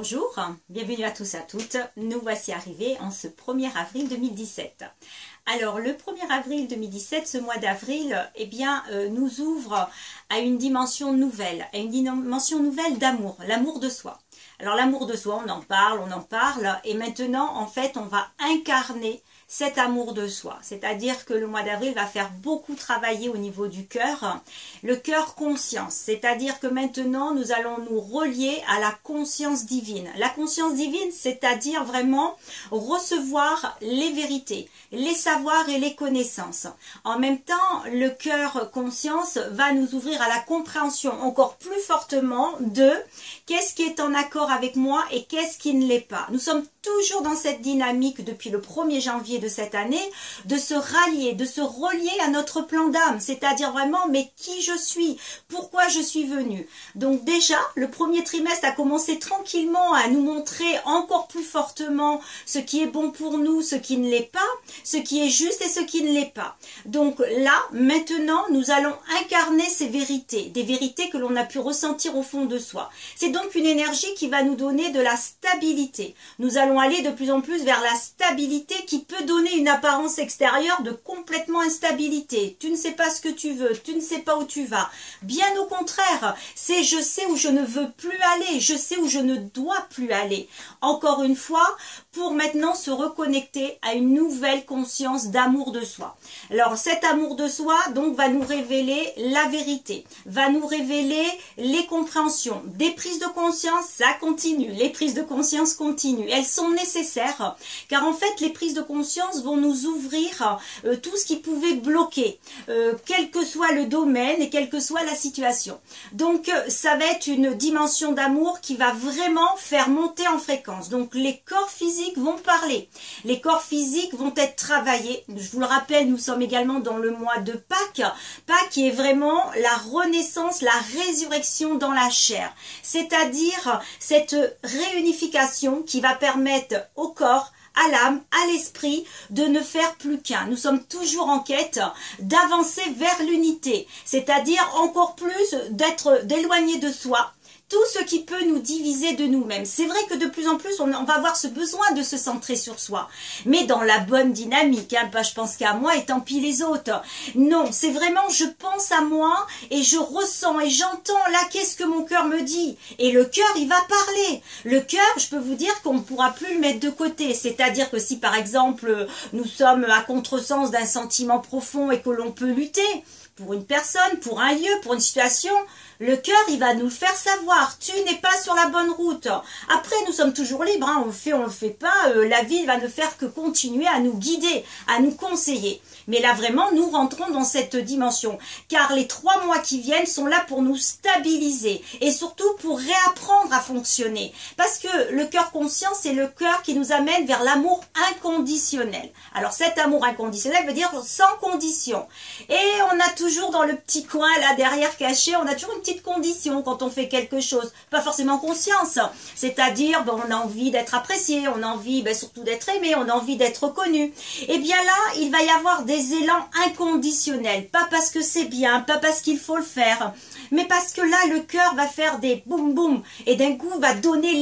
Bonjour, bienvenue à tous et à toutes. Nous voici arrivés en ce 1er avril 2017. Alors le 1er avril 2017, ce mois d'avril, nous ouvre à une dimension nouvelle, d'amour, l'amour de soi. Alors l'amour de soi, on en parle, et maintenant en fait on va incarner cet amour de soi. C'est-à-dire que le mois d'avril va faire beaucoup travailler au niveau du cœur, le cœur conscience. C'est-à-dire que maintenant nous allons nous relier à la conscience divine. La conscience divine, c'est-à-dire vraiment recevoir les vérités, les savoirs et les connaissances. En même temps, le cœur conscience va nous ouvrir à la compréhension encore plus fortement de qu'est-ce qui est en accord avec moi et qu'est-ce qui ne l'est pas. Nous sommes toujours dans cette dynamique depuis le 1er janvier de cette année, de se rallier, de se relier à notre plan d'âme, c'est-à-dire vraiment, mais qui je suis, pourquoi je suis venue. Donc déjà, le premier trimestre a commencé tranquillement à nous montrer encore plus fortement ce qui est bon pour nous, ce qui ne l'est pas, ce qui est juste et ce qui ne l'est pas. Donc là, maintenant, nous allons incarner ces vérités, des vérités que l'on a pu ressentir au fond de soi. C'est donc une énergie qui va nous donner de la stabilité. Nous allons aller de plus en plus vers la stabilité qui peut donner une apparence extérieure de complètement instabilité. Tu ne sais pas ce que tu veux, tu ne sais pas où tu vas. Bien au contraire, c'est je sais où je ne veux plus aller, je sais où je ne dois plus aller. Encore une fois, pour maintenant se reconnecter à une nouvelle conscience d'amour de soi. Alors cet amour de soi donc va nous révéler la vérité, va nous révéler les compréhensions, des prises de conscience, ça continue, les prises de conscience continuent, elles sont nécessaires car en fait les prises de conscience vont nous ouvrir tout ce qui pouvait bloquer, quel que soit le domaine et quelle que soit la situation. Donc ça va être une dimension d'amour qui va vraiment faire monter en fréquence. Donc les corps physiques vont parler, les corps physiques vont être travaillés. Je vous le rappelle, nous sommes également dans le mois de Pâques, Pâques qui est vraiment la renaissance, la résurrection dans la chair, c'est-à-dire cette réunification qui va permettre au corps, à l'âme, à l'esprit, de ne faire plus qu'un. Nous sommes toujours en quête d'avancer vers l'unité, c'est-à-dire encore plus d'éloigner de soi tout ce qui peut nous diviser de nous-mêmes. C'est vrai que de plus en plus, on va avoir ce besoin de se centrer sur soi, mais dans la bonne dynamique. Pas je pense qu'à moi et tant pis les autres. Non, c'est vraiment je pense à moi et je ressens et j'entends là qu'est-ce que mon cœur me dit. Et le cœur, il va parler. Le cœur, je peux vous dire qu'on ne pourra plus le mettre de côté. C'est-à-dire que si par exemple, nous sommes à contresens d'un sentiment profond et que l'on peut lutter pour une personne, pour un lieu, pour une situation, le cœur, il va nous faire savoir, tu n'es pas sur la bonne route. Après, nous sommes toujours libres, on le fait, on le fait pas. La vie va ne faire que continuer à nous guider, à nous conseiller. Mais là, vraiment, nous rentrons dans cette dimension. Car les 3 mois qui viennent sont là pour nous stabiliser. Et surtout pour réapprendre à fonctionner. Parce que le cœur conscient, c'est le cœur qui nous amène vers l'amour inconditionnel. Alors cet amour inconditionnel veut dire sans condition. Et on a toujours dans le petit coin, là, derrière caché, on a toujours une petite condition quand on fait quelque chose, pas forcément conscience, c'est-à-dire on a envie d'être apprécié, on a envie surtout d'être aimé, on a envie d'être reconnu. Et bien là, il va y avoir des élans inconditionnels, pas parce que c'est bien, pas parce qu'il faut le faire, mais parce que là, le cœur va faire des boum boum, et d'un coup va donner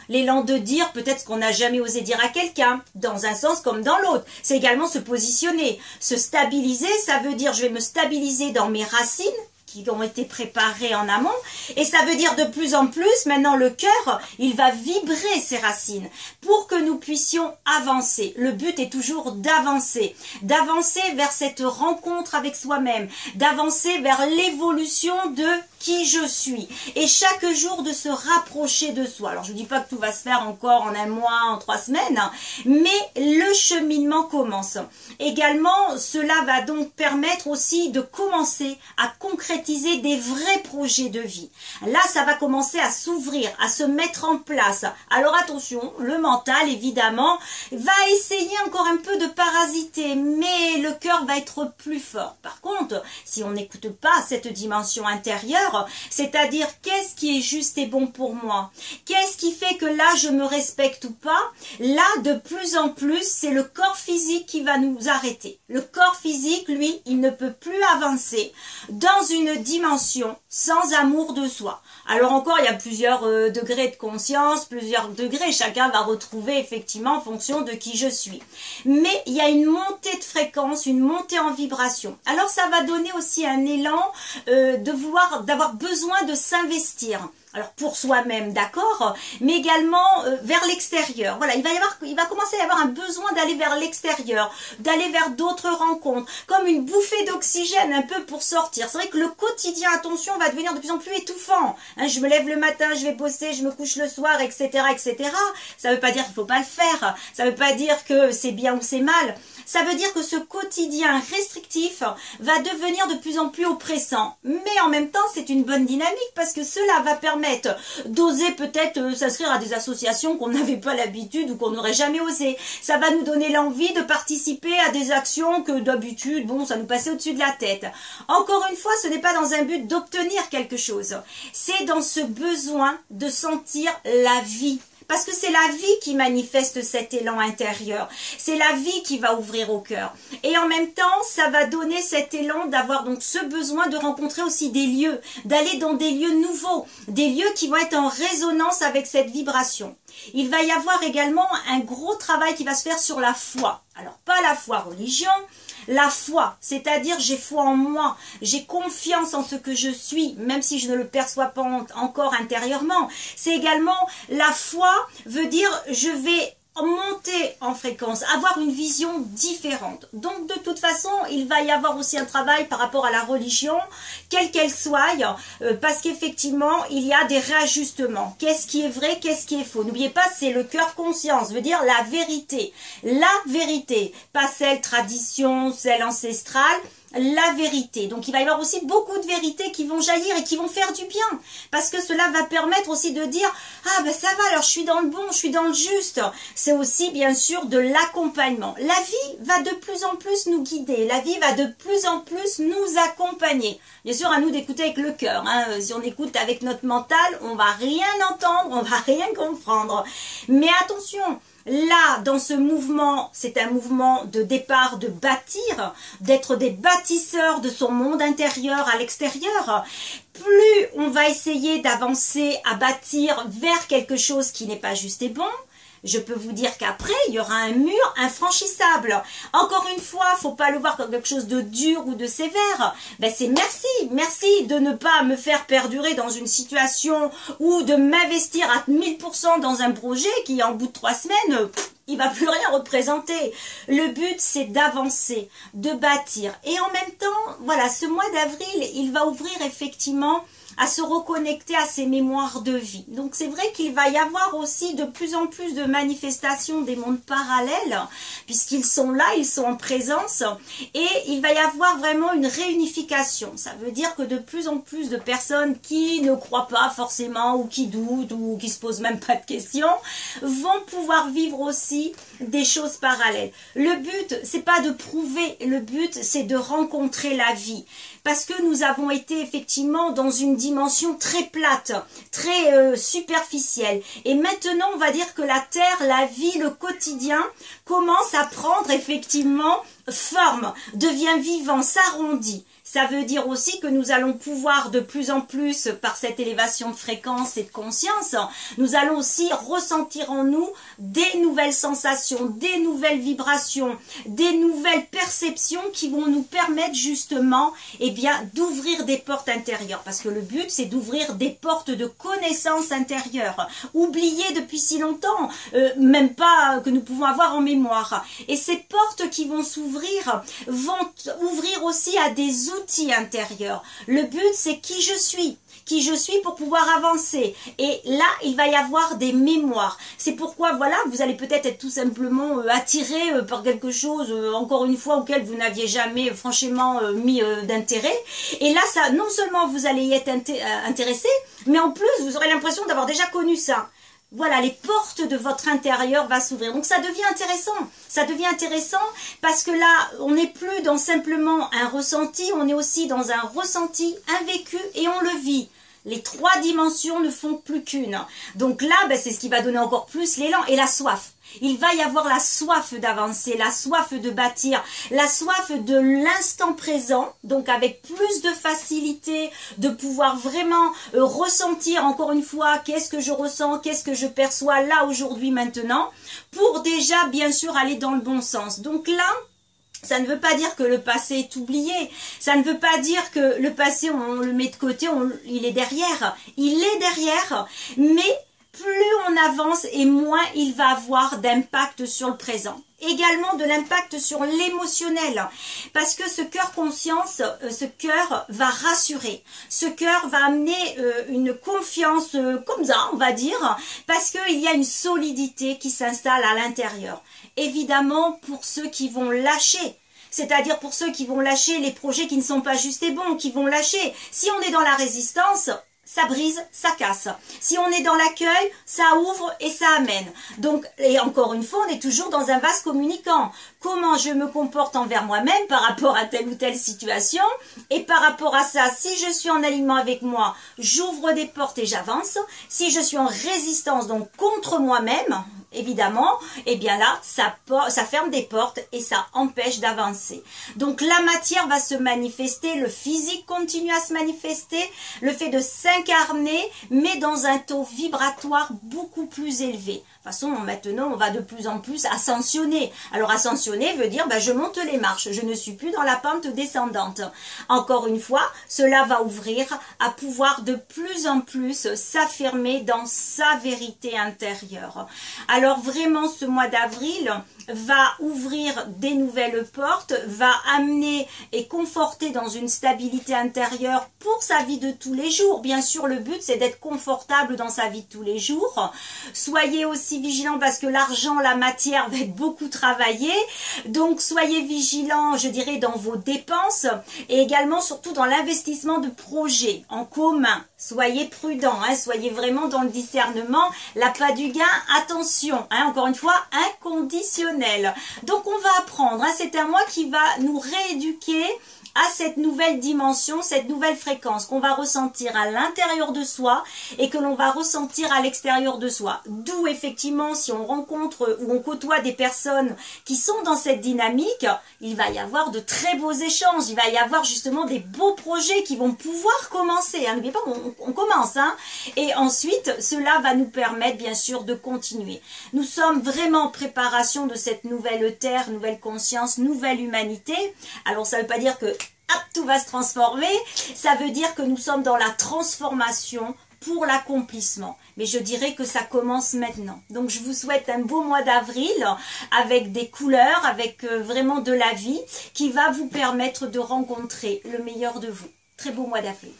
l'élan de dire peut-être ce qu'on n'a jamais osé dire à quelqu'un, dans un sens comme dans l'autre. C'est également se positionner, se stabiliser, ça veut dire je vais me stabiliser dans mes racines, qui ont été préparés en amont, et ça veut dire de plus en plus, maintenant le cœur, il va vibrer ses racines pour que nous puissions avancer. Le but est toujours d'avancer vers cette rencontre avec soi-même, d'avancer vers l'évolution de qui je suis, et chaque jour de se rapprocher de soi. Alors je ne dis pas que tout va se faire encore en 1 mois, en 3 semaines, mais le cheminement commence. Également, cela va donc permettre aussi de commencer à concrétiser des vrais projets de vie. Là, ça va commencer à s'ouvrir, à se mettre en place. Alors attention, le mental, évidemment, va essayer encore un peu de parasiter, mais le cœur va être plus fort. Par contre, si on n'écoute pas cette dimension intérieure, c'est-à-dire qu'est-ce qui est juste et bon pour moi, qu'est-ce qui fait que là je me respecte ou pas, là de plus en plus c'est le corps physique qui va nous arrêter. Le corps physique, lui, il ne peut plus avancer dans une une dimension sans amour de soi. Alors encore, il y a plusieurs degrés de conscience, plusieurs degrés, chacun va retrouver effectivement en fonction de qui je suis. Mais il y a une montée de fréquence, une montée en vibration. Alors ça va donner aussi un élan d'avoir besoin de s'investir. Alors pour soi-même, d'accord, mais également vers l'extérieur. Voilà, il va commencer à y avoir un besoin d'aller vers l'extérieur, d'aller vers d'autres rencontres, comme une bouffée d'oxygène un peu pour sortir. C'est vrai que le quotidien, attention, va devenir de plus en plus étouffant. Hein, je me lève le matin, je vais bosser, je me couche le soir, etc., etc. Ça ne veut pas dire qu'il ne faut pas le faire. Ça ne veut pas dire que c'est bien ou c'est mal. Ça veut dire que ce quotidien restrictif va devenir de plus en plus oppressant. Mais en même temps, c'est une bonne dynamique parce que cela va permettre d'oser peut-être s'inscrire à des associations qu'on n'avait pas l'habitude ou qu'on n'aurait jamais osé. Ça va nous donner l'envie de participer à des actions que d'habitude, bon, ça nous passait au-dessus de la tête. Encore une fois, ce n'est pas dans un but d'obtenir quelque chose. C'est dans ce besoin de sentir la vie. Parce que c'est la vie qui manifeste cet élan intérieur. C'est la vie qui va ouvrir au cœur. Et en même temps, ça va donner cet élan d'avoir donc ce besoin de rencontrer aussi des lieux, d'aller dans des lieux nouveaux, des lieux qui vont être en résonance avec cette vibration. Il va y avoir également un gros travail qui va se faire sur la foi. Alors, pas la foi religion, la foi, c'est-à-dire j'ai foi en moi, j'ai confiance en ce que je suis, même si je ne le perçois pas encore intérieurement. C'est également, la foi veut dire je vais monter en fréquence, avoir une vision différente. Donc de toute façon, il va y avoir aussi un travail par rapport à la religion, quelle qu'elle soit, parce qu'effectivement, il y a des réajustements. Qu'est-ce qui est vrai, qu'est-ce qui est faux? N'oubliez pas, c'est le cœur conscience, veut dire la vérité. La vérité, pas celle tradition, celle ancestrale, la vérité. Donc il va y avoir aussi beaucoup de vérités qui vont jaillir et qui vont faire du bien, parce que cela va permettre aussi de dire ah ben ça va, alors je suis dans le bon, je suis dans le juste. C'est aussi bien sûr de l'accompagnement. La vie va de plus en plus nous guider, la vie va de plus en plus nous accompagner. Bien sûr, à nous d'écouter avec le cœur, hein. Si on écoute avec notre mental, on va rien entendre, on va rien comprendre. Mais attention, là, dans ce mouvement, c'est un mouvement de départ, de bâtir, d'être des bâtisseurs de son monde intérieur à l'extérieur. Plus on va essayer d'avancer à bâtir vers quelque chose qui n'est pas juste et bon, je peux vous dire qu'après, il y aura un mur infranchissable. Encore une fois, faut pas le voir comme quelque chose de dur ou de sévère. Ben c'est merci de ne pas me faire perdurer dans une situation ou de m'investir à 1000% dans un projet qui, en bout de 3 semaines, il va plus rien représenter. Le but, c'est d'avancer, de bâtir. Et en même temps, voilà, ce mois d'avril, il va ouvrir effectivement à se reconnecter à ses mémoires de vie. Donc c'est vrai qu'il va y avoir aussi de plus en plus de manifestations des mondes parallèles, puisqu'ils sont là, ils sont en présence, et il va y avoir vraiment une réunification. Ça veut dire que de plus en plus de personnes qui ne croient pas forcément, ou qui doutent, ou qui se posent même pas de questions, vont pouvoir vivre aussi des choses parallèles. Le but, c'est pas de prouver, le but, c'est de rencontrer la vie. Parce que nous avons été effectivement dans une dimension très plate, très superficielle. Et maintenant, on va dire que la terre, la vie, le quotidien commence à prendre effectivement forme, devient vivant, s'arrondit. Ça veut dire aussi que nous allons pouvoir de plus en plus, par cette élévation de fréquence et de conscience, nous allons aussi ressentir en nous des nouvelles sensations, des nouvelles vibrations, des nouvelles perceptions qui vont nous permettre justement d'ouvrir des portes intérieures. Parce que le but, c'est d'ouvrir des portes de connaissances intérieures, oubliées depuis si longtemps, même pas que nous pouvons avoir en mémoire. Et ces portes qui vont s'ouvrir vont ouvrir aussi à des outils intérieurs. Le but, c'est qui je suis pour pouvoir avancer. Et là, il va y avoir des mémoires. C'est pourquoi, voilà, vous allez peut-être être tout simplement attiré par quelque chose, encore une fois, auquel vous n'aviez jamais franchement mis d'intérêt. Et là, ça, non seulement vous allez y être intéressé, mais en plus, vous aurez l'impression d'avoir déjà connu ça. Voilà, les portes de votre intérieur vont s'ouvrir. Donc ça devient intéressant. Ça devient intéressant parce que là, on n'est plus dans simplement un ressenti, on est aussi dans un ressenti, un vécu et on le vit. Les 3 dimensions ne font plus qu'une. Donc là, c'est ce qui va donner encore plus l'élan et la soif. Il va y avoir la soif d'avancer, la soif de bâtir, la soif de l'instant présent, donc avec plus de facilité, de pouvoir vraiment ressentir encore une fois qu'est-ce que je ressens, qu'est-ce que je perçois là aujourd'hui maintenant, pour déjà bien sûr aller dans le bon sens. Donc là, ça ne veut pas dire que le passé est oublié, ça ne veut pas dire que le passé on le met de côté, il est derrière, mais plus on avance et moins il va avoir d'impact sur le présent. Également de l'impact sur l'émotionnel, parce que ce cœur conscience, ce cœur va rassurer, ce cœur va amener une confiance comme ça on va dire, parce qu'il y a une solidité qui s'installe à l'intérieur. Évidemment pour ceux qui vont lâcher, c'est-à-dire pour ceux qui vont lâcher les projets qui ne sont pas justes et bons, qui vont lâcher. Si on est dans la résistance, ça brise, ça casse. Si on est dans l'accueil, ça ouvre et ça amène. Donc, et encore une fois, on est toujours dans un vase communicant. Comment je me comporte envers moi-même par rapport à telle ou telle situation, et par rapport à ça, si je suis en alignement avec moi, j'ouvre des portes et j'avance. Si je suis en résistance, donc contre moi-même, évidemment, eh bien là, ça ferme des portes et ça empêche d'avancer. Donc la matière va se manifester, le physique continue à se manifester, le fait de s'incarner, mais dans un taux vibratoire beaucoup plus élevé. De toute façon, maintenant, on va de plus en plus ascensionner. Alors, ascensionner veut dire, je monte les marches, je ne suis plus dans la pente descendante. Encore une fois, cela va ouvrir à pouvoir de plus en plus s'affirmer dans sa vérité intérieure. Alors, vraiment, ce mois d'avril va ouvrir des nouvelles portes, va amener et conforter dans une stabilité intérieure pour sa vie de tous les jours. Bien sûr, le but, c'est d'être confortable dans sa vie de tous les jours. Soyez aussi vigilants parce que l'argent, la matière va être beaucoup travaillé. Donc, soyez vigilants, je dirais, dans vos dépenses et également, surtout, dans l'investissement de projets en commun. Soyez prudents, soyez vraiment dans le discernement. L'appât du gain, attention, encore une fois, inconditionnel. Donc, on va apprendre. C'est un mois qui va nous rééduquer à cette nouvelle dimension, cette nouvelle fréquence qu'on va ressentir à l'intérieur de soi et que l'on va ressentir à l'extérieur de soi. D'où effectivement, si on rencontre ou on côtoie des personnes qui sont dans cette dynamique, il va y avoir de très beaux échanges, il va y avoir justement des beaux projets qui vont pouvoir commencer. N'oubliez pas qu'on commence. Et ensuite, cela va nous permettre bien sûr de continuer. Nous sommes vraiment en préparation de cette nouvelle terre, nouvelle conscience, nouvelle humanité. Alors ça ne veut pas dire que tout va se transformer, ça veut dire que nous sommes dans la transformation pour l'accomplissement. Mais je dirais que ça commence maintenant. Donc je vous souhaite un beau mois d'avril avec des couleurs, avec vraiment de la vie qui va vous permettre de rencontrer le meilleur de vous. Très beau mois d'avril.